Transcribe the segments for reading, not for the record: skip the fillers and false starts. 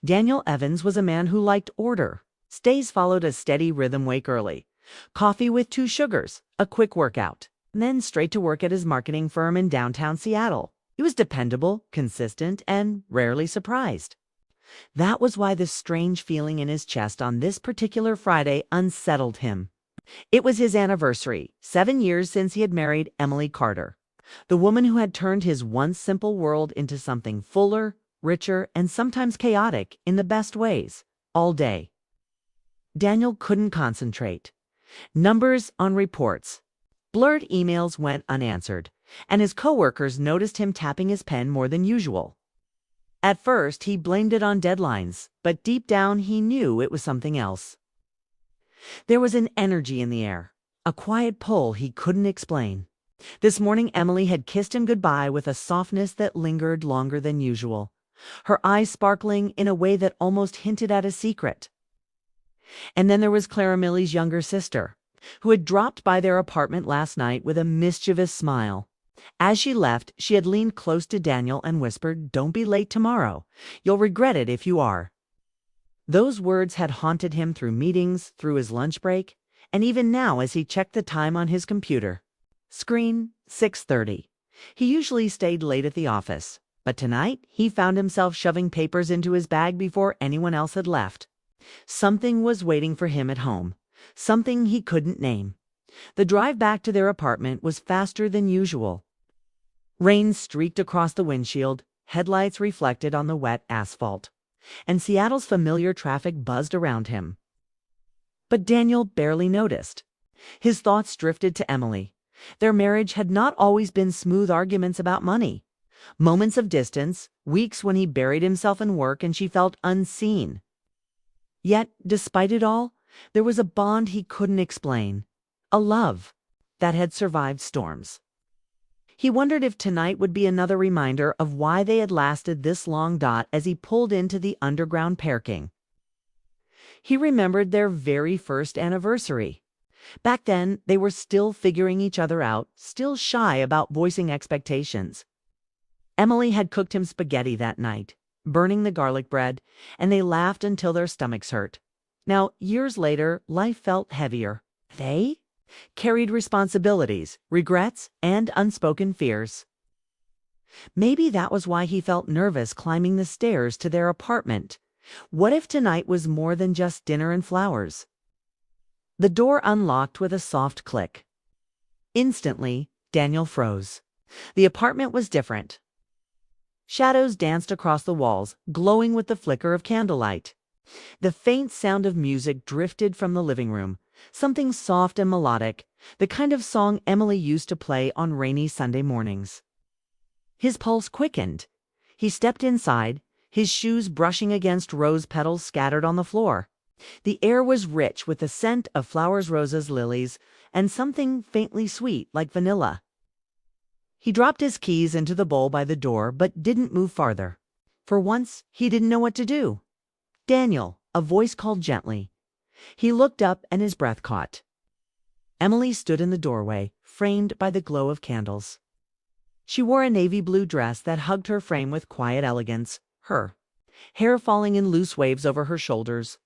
Daniel Evans was a man who liked order. Stays followed a steady rhythm: wake early, coffee with 2 sugars, a quick workout, and then straight to work at his marketing firm in downtown Seattle. He was dependable, consistent, and rarely surprised. That was why the strange feeling in his chest on this particular Friday unsettled him. It was his anniversary, 7 years since he had married Emily Carter, the woman who had turned his once simple world into something fuller, richer, and sometimes chaotic in the best ways, all day. Daniel couldn't concentrate. Numbers on reports. Blurred emails went unanswered, and his coworkers noticed him tapping his pen more than usual. At first, he blamed it on deadlines, but deep down he knew it was something else. There was an energy in the air, a quiet pull he couldn't explain. This morning, Emily had kissed him goodbye with a softness that lingered longer than usual, her eyes sparkling in a way that almost hinted at a secret. And then there was Clara Millie's younger sister, who had dropped by their apartment last night with a mischievous smile. As she left, she had leaned close to Daniel and whispered, "Don't be late tomorrow. You'll regret it if you are." Those words had haunted him through meetings, through his lunch break, and even now as he checked the time on his computer. Screen, 6:30. He usually stayed late at the office, but tonight he found himself shoving papers into his bag before anyone else had left. Something was waiting for him at home, something he couldn't name. The drive back to their apartment was faster than usual. Rain streaked across the windshield, headlights reflected on the wet asphalt, and Seattle's familiar traffic buzzed around him. But Daniel barely noticed. His thoughts drifted to Emily. Their marriage had not always been smooth arguments about money. Moments of distance, weeks when he buried himself in work and she felt unseen. Yet, despite it all, there was a bond he couldn't explain, a love that had survived storms. He wondered if tonight would be another reminder of why they had lasted this long. As he pulled into the underground parking, he remembered their very first anniversary. Back then, they were still figuring each other out, still shy about voicing expectations. Emily had cooked him spaghetti that night, burning the garlic bread, and they laughed until their stomachs hurt. Now, years later, life felt heavier. They carried responsibilities, regrets, and unspoken fears. Maybe that was why he felt nervous climbing the stairs to their apartment. What if tonight was more than just dinner and flowers? The door unlocked with a soft click. Instantly, Daniel froze. The apartment was different. Shadows danced across the walls, glowing with the flicker of candlelight. The faint sound of music drifted from the living room, something soft and melodic, the kind of song Emily used to play on rainy Sunday mornings. His pulse quickened. He stepped inside, his shoes brushing against rose petals scattered on the floor. The air was rich with the scent of flowers, roses, lilies, and something faintly sweet like vanilla. He dropped his keys into the bowl by the door but didn't move farther. For once, he didn't know what to do. "Daniel," a voice called gently. He looked up and his breath caught. Emily stood in the doorway, framed by the glow of candles. She wore a navy blue dress that hugged her frame with quiet elegance, her hair falling in loose waves over her shoulders.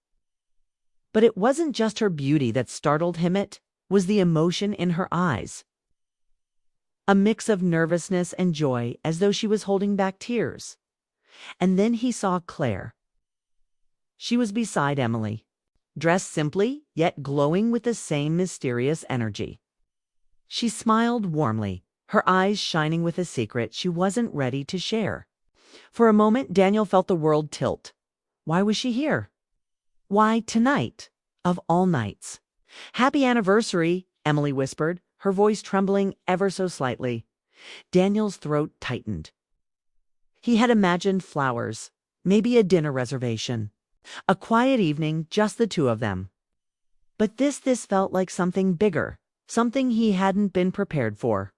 But it wasn't just her beauty that startled him, it was the emotion in her eyes. A mix of nervousness and joy, as though she was holding back tears. And then he saw Claire. She was beside Emily, dressed simply, yet glowing with the same mysterious energy. She smiled warmly, her eyes shining with a secret she wasn't ready to share. For a moment, Daniel felt the world tilt. Why was she here? Why tonight, of all nights? "Happy anniversary," Emily whispered, her voice trembling ever so slightly. Daniel's throat tightened. He had imagined flowers, maybe a dinner reservation, a quiet evening, just the two of them. But this felt like something bigger, something he hadn't been prepared for.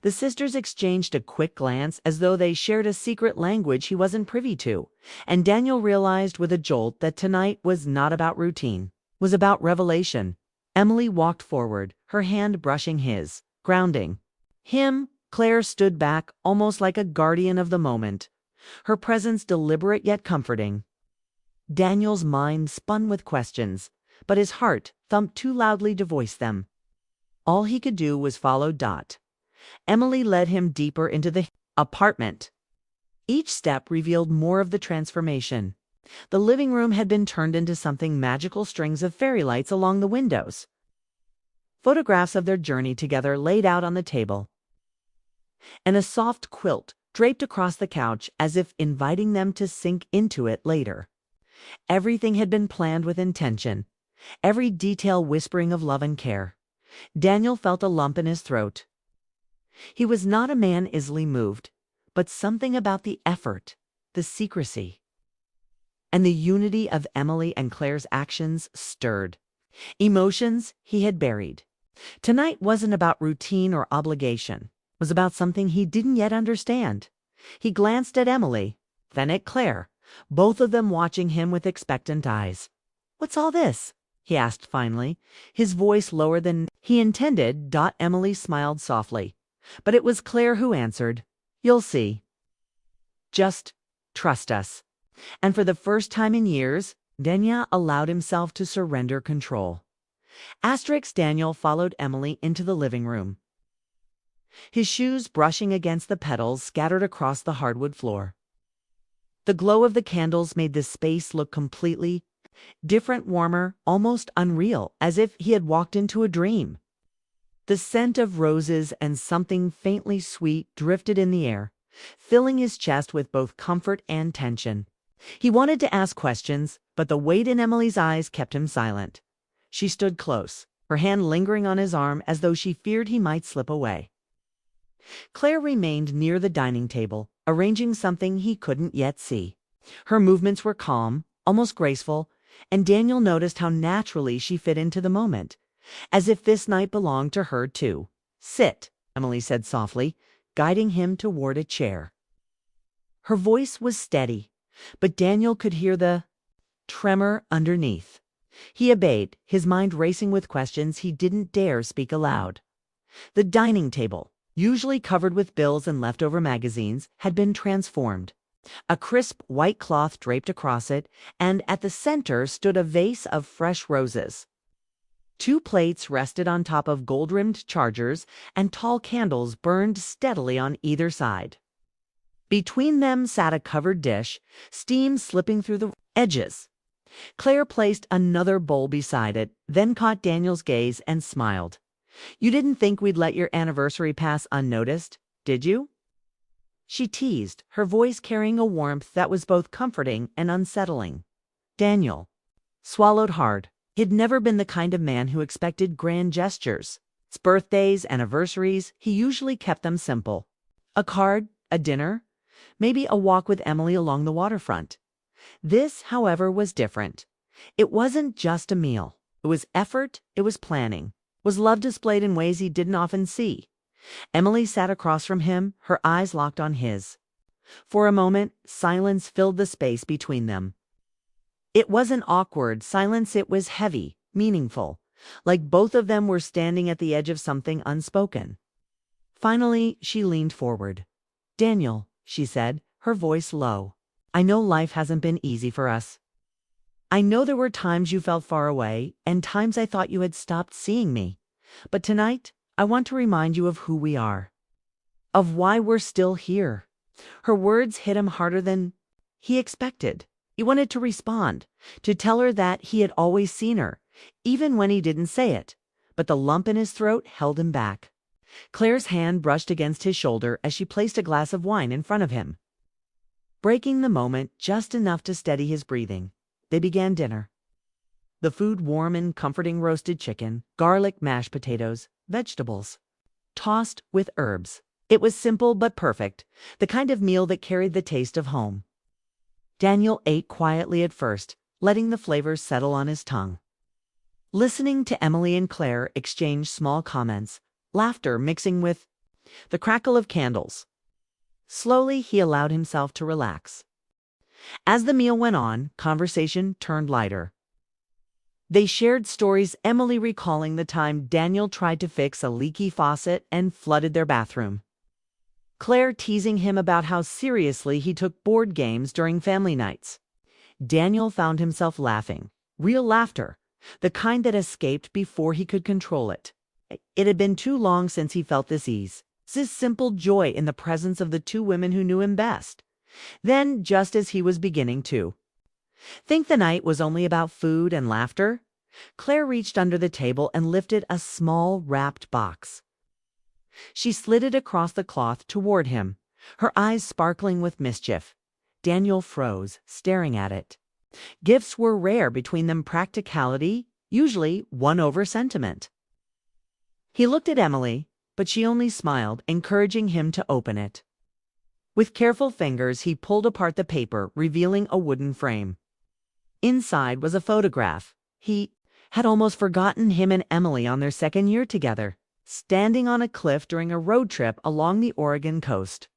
The sisters exchanged a quick glance as though they shared a secret language he wasn't privy to, and Daniel realized with a jolt that tonight was not about routine, was about revelation. Emily walked forward, her hand brushing his, grounding him. Claire stood back, almost like a guardian of the moment, her presence deliberate yet comforting. Daniel's mind spun with questions, but his heart thumped too loudly to voice them. All he could do was follow Dot. Emily led him deeper into the apartment. Each step revealed more of the transformation. The living room had been turned into something magical, strings of fairy lights along the windows. Photographs of their journey together laid out on the table, and a soft quilt draped across the couch as if inviting them to sink into it later. Everything had been planned with intention, every detail whispering of love and care. Daniel felt a lump in his throat. He was not a man easily moved, but something about the effort, the secrecy, and the unity of Emily and Claire's actions stirred emotions he had buried. Tonight wasn't about routine or obligation. It was about something he didn't yet understand. He glanced at Emily, then at Claire, both of them watching him with expectant eyes. "What's all this?" he asked finally, his voice lower than he intended. Emily smiled softly, but it was Claire who answered, "You'll see. Just trust us." And for the first time in years, Daniel allowed himself to surrender control. Daniel followed Emily into the living room, his shoes brushing against the petals scattered across the hardwood floor. The glow of the candles made the space look completely different, warmer, almost unreal, as if he had walked into a dream. The scent of roses and something faintly sweet drifted in the air, filling his chest with both comfort and tension. He wanted to ask questions, but the weight in Emily's eyes kept him silent. She stood close, her hand lingering on his arm as though she feared he might slip away. Claire remained near the dining table, arranging something he couldn't yet see. Her movements were calm, almost graceful, and Daniel noticed how naturally she fit into the moment, as if this night belonged to her too. "Sit," Emily said softly, guiding him toward a chair. Her voice was steady, but Daniel could hear the tremor underneath. He obeyed, his mind racing with questions he didn't dare speak aloud. The dining table, usually covered with bills and leftover magazines, had been transformed. A crisp white cloth draped across it, and at the center stood a vase of fresh roses. 2 plates rested on top of gold-rimmed chargers, and tall candles burned steadily on either side. Between them sat a covered dish, steam slipping through the edges. Claire placed another bowl beside it, then caught Daniel's gaze and smiled. "You didn't think we'd let your anniversary pass unnoticed, did you?" she teased, her voice carrying a warmth that was both comforting and unsettling. Daniel swallowed hard. He'd never been the kind of man who expected grand gestures. His birthdays, anniversaries, he usually kept them simple. A card, a dinner, maybe a walk with Emily along the waterfront. This, however, was different. It wasn't just a meal. It was effort, it was planning, was love displayed in ways he didn't often see. Emily sat across from him, her eyes locked on his. For a moment, silence filled the space between them. It wasn't awkward silence, it was heavy, meaningful, like both of them were standing at the edge of something unspoken. Finally, she leaned forward. "Daniel," she said, her voice low, "I know life hasn't been easy for us. I know there were times you felt far away, and times I thought you had stopped seeing me. But tonight, I want to remind you of who we are, of why we're still here." Her words hit him harder than he expected. He wanted to respond, to tell her that he had always seen her, even when he didn't say it, but the lump in his throat held him back. Claire's hand brushed against his shoulder as she placed a glass of wine in front of him, breaking the moment just enough to steady his breathing. They began dinner. The food warm and comforting: roasted chicken, garlic mashed potatoes, vegetables, tossed with herbs. It was simple but perfect, the kind of meal that carried the taste of home. Daniel ate quietly at first, letting the flavors settle on his tongue. Listening to Emily and Claire exchange small comments, laughter mixing with the crackle of candles. Slowly, he allowed himself to relax. As the meal went on, conversation turned lighter. They shared stories, Emily recalling the time Daniel tried to fix a leaky faucet and flooded their bathroom. Claire teasing him about how seriously he took board games during family nights. Daniel found himself laughing. Real laughter. The kind that escaped before he could control it. It had been too long since he felt this ease, this simple joy in the presence of the two women who knew him best. Then, just as he was beginning to think the night was only about food and laughter, Claire reached under the table and lifted a small wrapped box. She slid it across the cloth toward him, her eyes sparkling with mischief. Daniel froze, staring at it. Gifts were rare, between them practicality usually won over sentiment. He looked at Emily, but she only smiled, encouraging him to open it. With careful fingers, he pulled apart the paper, revealing a wooden frame. Inside was a photograph. He had almost forgotten him and Emily on their second year together, standing on a cliff during a road trip along the Oregon coast.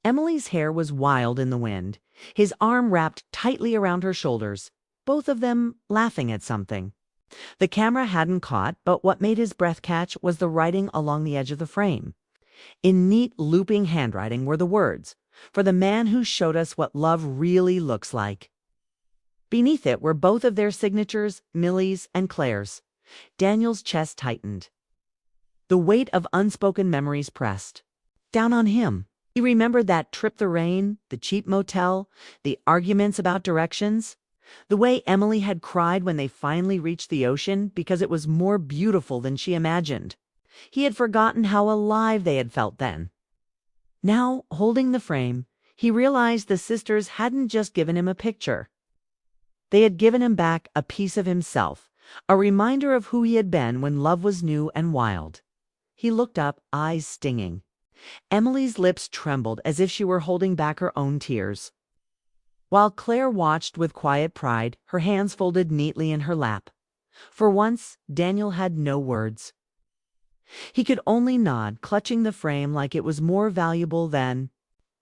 Emily's hair was wild in the wind, his arm wrapped tightly around her shoulders, both of them laughing at something. The camera hadn't caught, but what made his breath catch was the writing along the edge of the frame. In neat, looping handwriting were the words, "For the man who showed us what love really looks like." Beneath it were both of their signatures, Millie's and Claire's. Daniel's chest tightened. The weight of unspoken memories pressed down on him. He remembered that trip, the rain, the cheap motel, the arguments about directions, the way Emily had cried when they finally reached the ocean because it was more beautiful than she imagined. He had forgotten how alive they had felt then. Now, holding the frame, he realized the sisters hadn't just given him a picture. They had given him back a piece of himself, a reminder of who he had been when love was new and wild. He looked up, eyes stinging. Emily's lips trembled as if she were holding back her own tears, while Claire watched with quiet pride, her hands folded neatly in her lap. For once, Daniel had no words. He could only nod, clutching the frame like it was more valuable than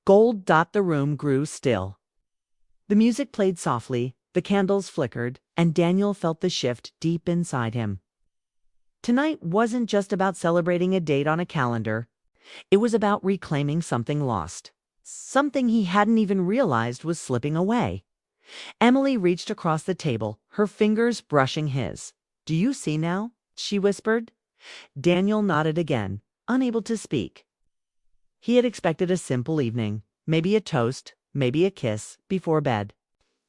gold. The room grew still. The music played softly, the candles flickered, and Daniel felt the shift deep inside him. Tonight wasn't just about celebrating a date on a calendar. It was about reclaiming something lost, something he hadn't even realized was slipping away. Emily reached across the table, her fingers brushing his. "Do you see now?" she whispered. Daniel nodded again, unable to speak. He had expected a simple evening, maybe a toast, maybe a kiss, before bed.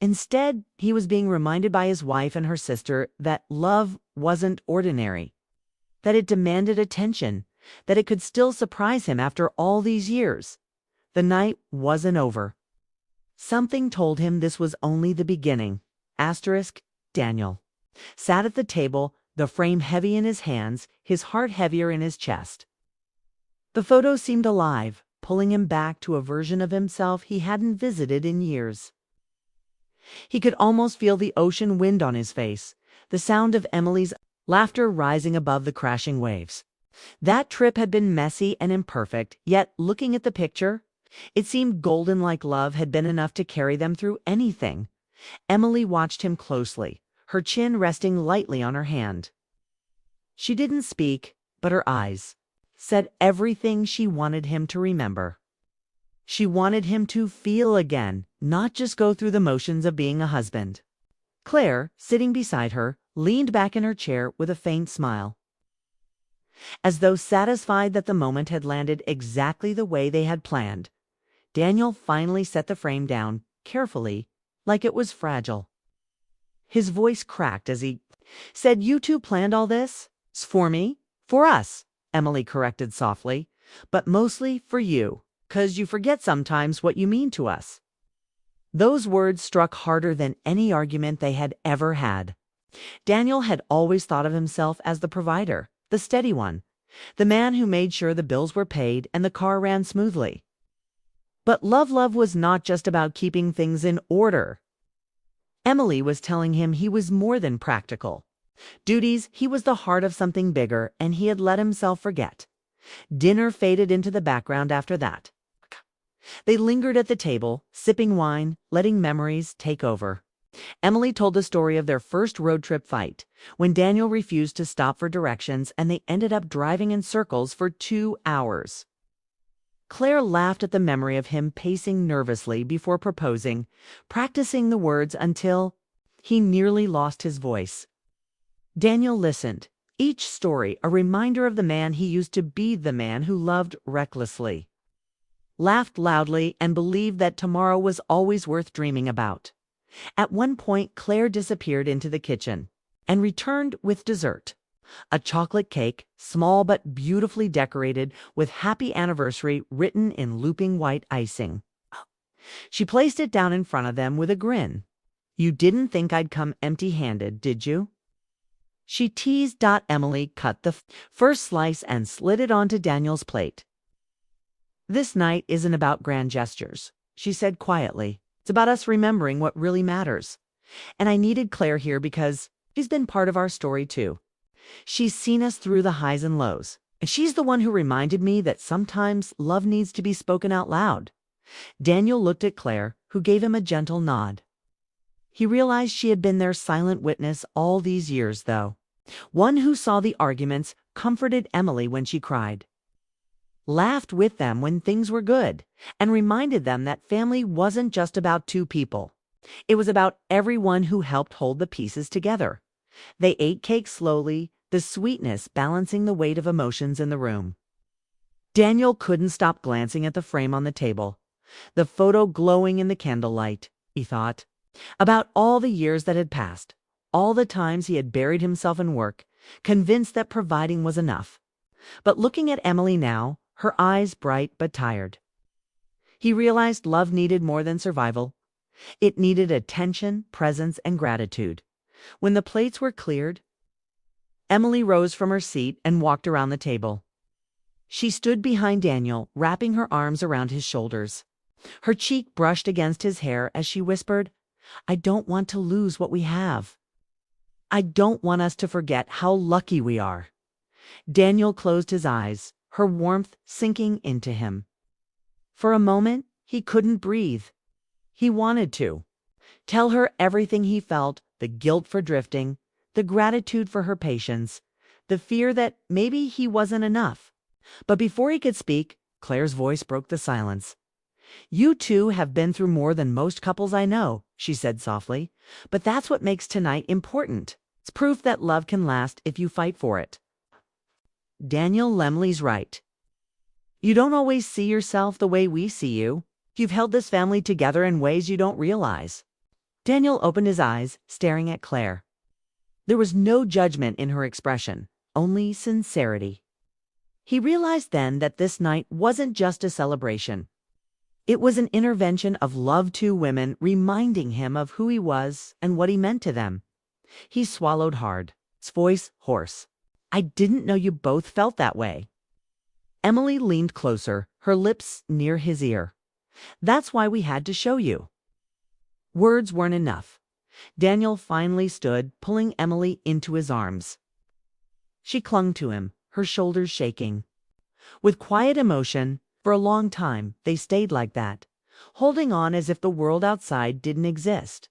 Instead, he was being reminded by his wife and her sister that love wasn't ordinary, that it demanded attention, that it could still surprise him after all these years. The night wasn't over. Something told him this was only the beginning. Daniel sat at the table, the frame heavy in his hands, his heart heavier in his chest. The photo seemed alive, pulling him back to a version of himself he hadn't visited in years. He could almost feel the ocean wind on his face, the sound of Emily's laughter rising above the crashing waves. That trip had been messy and imperfect, yet looking at the picture, it seemed golden, like love had been enough to carry them through anything. Emily watched him closely, her chin resting lightly on her hand. She didn't speak, but her eyes said everything she wanted him to remember. She wanted him to feel again, not just go through the motions of being a husband. Claire, sitting beside her, leaned back in her chair with a faint smile, as though satisfied that the moment had landed exactly the way they had planned. Daniel finally set the frame down, carefully, like it was fragile. His voice cracked as he said, "You two planned all this? For me? For us," Emily corrected softly, "but mostly for you, 'cause you forget sometimes what you mean to us." Those words struck harder than any argument they had ever had. Daniel had always thought of himself as the provider, the steady one, the man who made sure the bills were paid and the car ran smoothly. But love was not just about keeping things in order. Emily was telling him he was more than practical. Duties, he was the heart of something bigger, and he had let himself forget. Dinner faded into the background after that. They lingered at the table, sipping wine, letting memories take over. Emily told the story of their first road trip fight, when Daniel refused to stop for directions and they ended up driving in circles for 2 hours. Claire laughed at the memory of him pacing nervously before proposing, practicing the words until he nearly lost his voice. Daniel listened, each story a reminder of the man he used to be, the man who loved recklessly, laughed loudly, and believed that tomorrow was always worth dreaming about. At one point, Claire disappeared into the kitchen and returned with dessert. A chocolate cake, small but beautifully decorated with "Happy Anniversary" written in looping white icing. She placed it down in front of them with a grin. "You didn't think I'd come empty-handed, did you?" she teased. Emily cut the first slice and slid it onto Daniel's plate. "This night isn't about grand gestures," she said quietly. "It's about us remembering what really matters. And I needed Claire here because she's been part of our story too. She's seen us through the highs and lows, and she's the one who reminded me that sometimes love needs to be spoken out loud." Daniel looked at Claire, who gave him a gentle nod. He realized she had been their silent witness all these years, though. One who saw the arguments, comforted Emily when she cried, laughed with them when things were good, and reminded them that family wasn't just about two people. It was about everyone who helped hold the pieces together. They ate cake slowly, the sweetness balancing the weight of emotions in the room. Daniel couldn't stop glancing at the frame on the table, the photo glowing in the candlelight. He thought about all the years that had passed, all the times he had buried himself in work, convinced that providing was enough. But looking at Emily now, her eyes bright but tired, he realized love needed more than survival. It needed attention, presence, and gratitude. When the plates were cleared, Emily rose from her seat and walked around the table. She stood behind Daniel, wrapping her arms around his shoulders. Her cheek brushed against his hair as she whispered, "I don't want to lose what we have. I don't want us to forget how lucky we are." Daniel closed his eyes, her warmth sinking into him. For a moment, he couldn't breathe. He wanted to tell her everything he felt, the guilt for drifting, the gratitude for her patience, the fear that maybe he wasn't enough. But before he could speak, Claire's voice broke the silence. "You two have been through more than most couples I know," she said softly. "But that's what makes tonight important. It's proof that love can last if you fight for it." Daniel Lemley's right. You don't always see yourself the way we see you. You've held this family together in ways you don't realize. Daniel opened his eyes, staring at Claire. There was no judgment in her expression, only sincerity. He realized then that this night wasn't just a celebration. It was an intervention of love, two women reminding him of who he was and what he meant to them. He swallowed hard, his voice hoarse. "I didn't know you both felt that way." Emily leaned closer, her lips near his ear. "That's why we had to show you." Words weren't enough. Daniel finally stood, pulling Emily into his arms. She clung to him, her shoulders shaking. With quiet emotion, for a long time, they stayed like that, holding on as if the world outside didn't exist.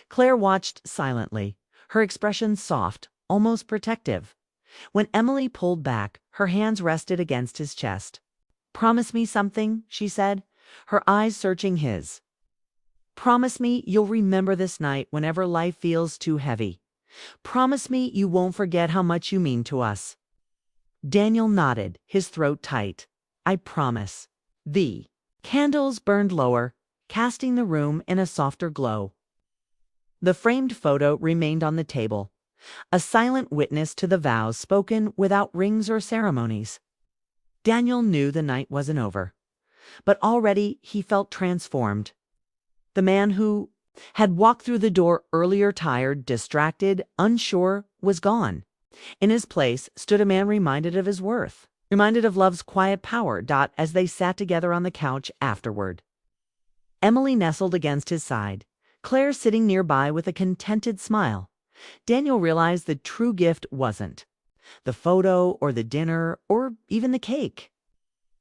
Claire watched silently, her expression soft, almost protective. When Emily pulled back, her hands rested against his chest. "Promise me something," she said, her eyes searching his. "Promise me you'll remember this night whenever life feels too heavy. Promise me you won't forget how much you mean to us." Daniel nodded, his throat tight. "I promise." The candles burned lower, casting the room in a softer glow. The framed photo remained on the table, a silent witness to the vows spoken without rings or ceremonies. Daniel knew the night wasn't over, but already he felt transformed. The man who had walked through the door earlier, tired, distracted, unsure, was gone. In his place stood a man reminded of his worth, reminded of love's quiet power. As they sat together on the couch afterward, Emily nestled against his side, Claire sitting nearby with a contented smile. Daniel realized the true gift wasn't the photo or the dinner or even the cake.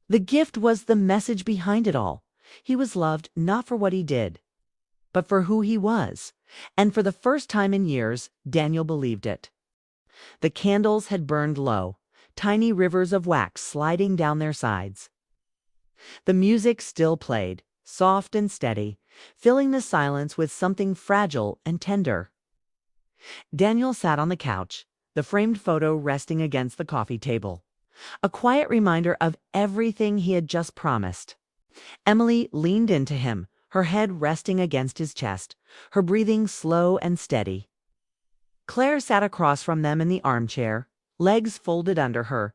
The gift was the message behind it all. He was loved not for what he did, but for who he was. And for the first time in years, Daniel believed it. The candles had burned low, tiny rivers of wax sliding down their sides. The music still played, soft and steady, filling the silence with something fragile and tender. Daniel sat on the couch, the framed photo resting against the coffee table, a quiet reminder of everything he had just promised. Emily leaned into him, her head resting against his chest, her breathing slow and steady. Claire sat across from them in the armchair, legs folded under her,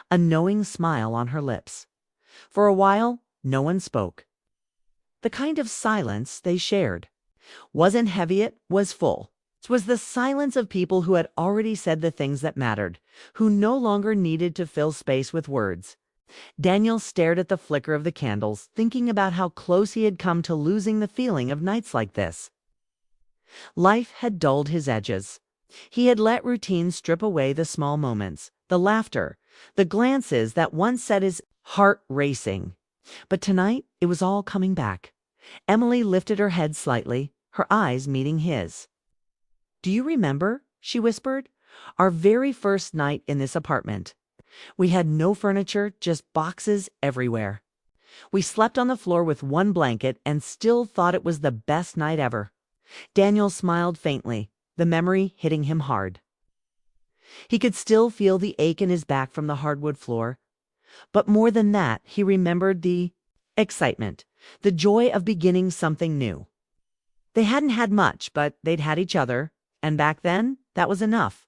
a knowing smile on her lips. For a while, no one spoke. The kind of silence they shared wasn't heavy, it was full. It was the silence of people who had already said the things that mattered, who no longer needed to fill space with words. Daniel stared at the flicker of the candles, thinking about how close he had come to losing the feeling of nights like this. Life had dulled his edges. He had let routine strip away the small moments, the laughter, the glances that once set his heart racing. But tonight, it was all coming back. Emily lifted her head slightly, her eyes meeting his. "Do you remember," she whispered, "our very first night in this apartment? We had no furniture, just boxes everywhere. We slept on the floor with one blanket and still thought it was the best night ever." Daniel smiled faintly, the memory hitting him hard. He could still feel the ache in his back from the hardwood floor. But more than that, he remembered the excitement, the joy of beginning something new. They hadn't had much, but they'd had each other, and back then, that was enough.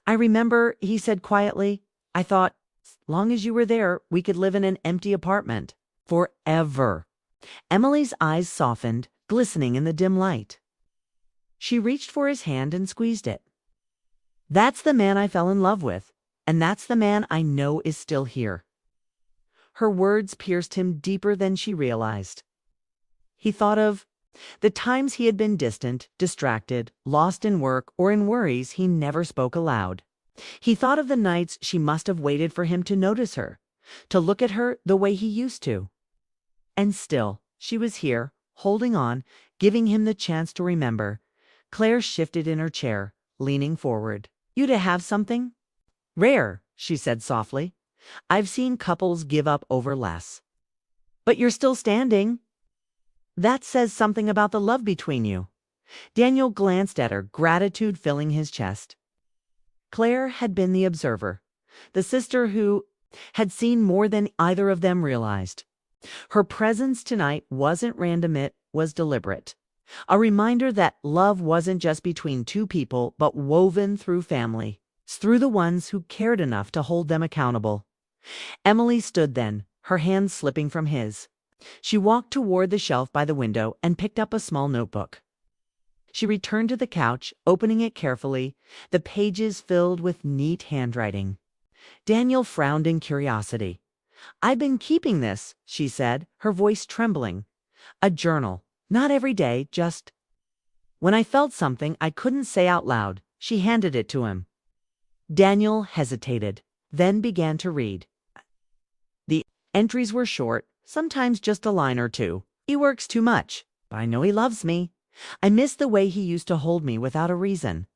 "I remember," he said quietly, "I thought, as long as you were there, we could live in an empty apartment. Forever." Emily's eyes softened, glistening in the dim light. She reached for his hand and squeezed it. "That's the man I fell in love with, and that's the man I know is still here." Her words pierced him deeper than she realized. He thought of the times he had been distant, distracted, lost in work or in worries he never spoke aloud. He thought of the nights she must have waited for him to notice her, to look at her the way he used to. And still, she was here, holding on, giving him the chance to remember. Claire shifted in her chair, leaning forward. "You to have something?" "Rare," she said softly. "I've seen couples give up over less." "But you're still standing." "That says something about the love between you." Daniel glanced at her, gratitude filling his chest. Claire had been the observer, the sister who had seen more than either of them realized. Her presence tonight wasn't random, it was deliberate. A reminder that love wasn't just between two people, but woven through family, through the ones who cared enough to hold them accountable. Emily stood then, her hands slipping from his. She walked toward the shelf by the window and picked up a small notebook. She returned to the couch, opening it carefully, the pages filled with neat handwriting. Daniel frowned in curiosity. "I've been keeping this," she said, her voice trembling. "A journal. Not every day, just when I felt something I couldn't say out loud." She handed it to him. Daniel hesitated, then began to read. The entries were short, sometimes just a line or two. "He works too much, but I know he loves me. I miss the way he used to hold me without a reason.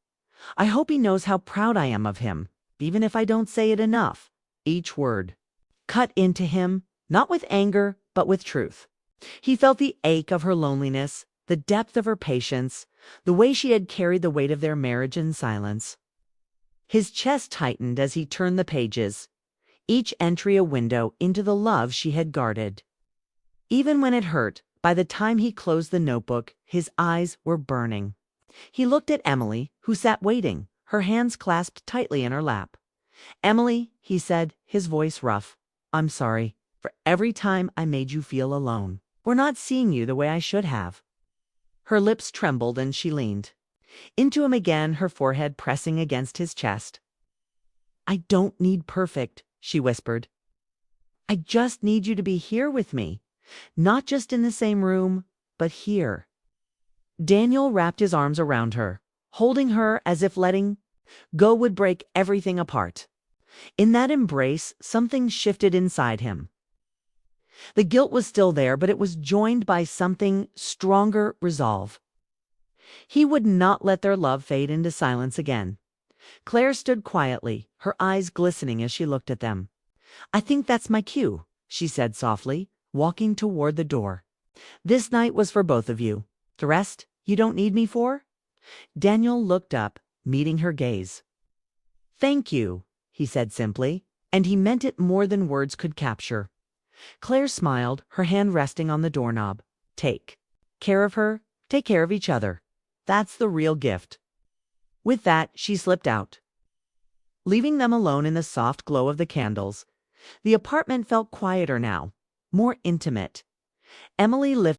I hope he knows how proud I am of him, even if I don't say it enough." Each word cut into him, not with anger, but with truth. He felt the ache of her loneliness, the depth of her patience, the way she had carried the weight of their marriage in silence. His chest tightened as he turned the pages, each entry a window into the love she had guarded. Even when it hurt, by the time he closed the notebook, his eyes were burning. He looked at Emily, who sat waiting, her hands clasped tightly in her lap. "Emily," he said, his voice rough, "I'm sorry for every time I made you feel alone, for not seeing you the way I should have." Her lips trembled and she leaned into him again, her forehead pressing against his chest. "I don't need perfect," she whispered. "I just need you to be here with me, not just in the same room, but here." Daniel wrapped his arms around her, holding her as if letting go would break everything apart. In that embrace, something shifted inside him. The guilt was still there, but it was joined by something stronger, resolve. He would not let their love fade into silence again. Claire stood quietly, her eyes glistening as she looked at them. "I think that's my cue," she said softly, walking toward the door. This night was for both of you. The rest, you don't need me for? Daniel looked up, meeting her gaze. Thank you, he said simply, and he meant it more than words could capture. Claire smiled, her hand resting on the doorknob. Take care of her, take care of each other. That's the real gift. With that, she slipped out, leaving them alone in the soft glow of the candles. The apartment felt quieter now, more intimate. Emily lifted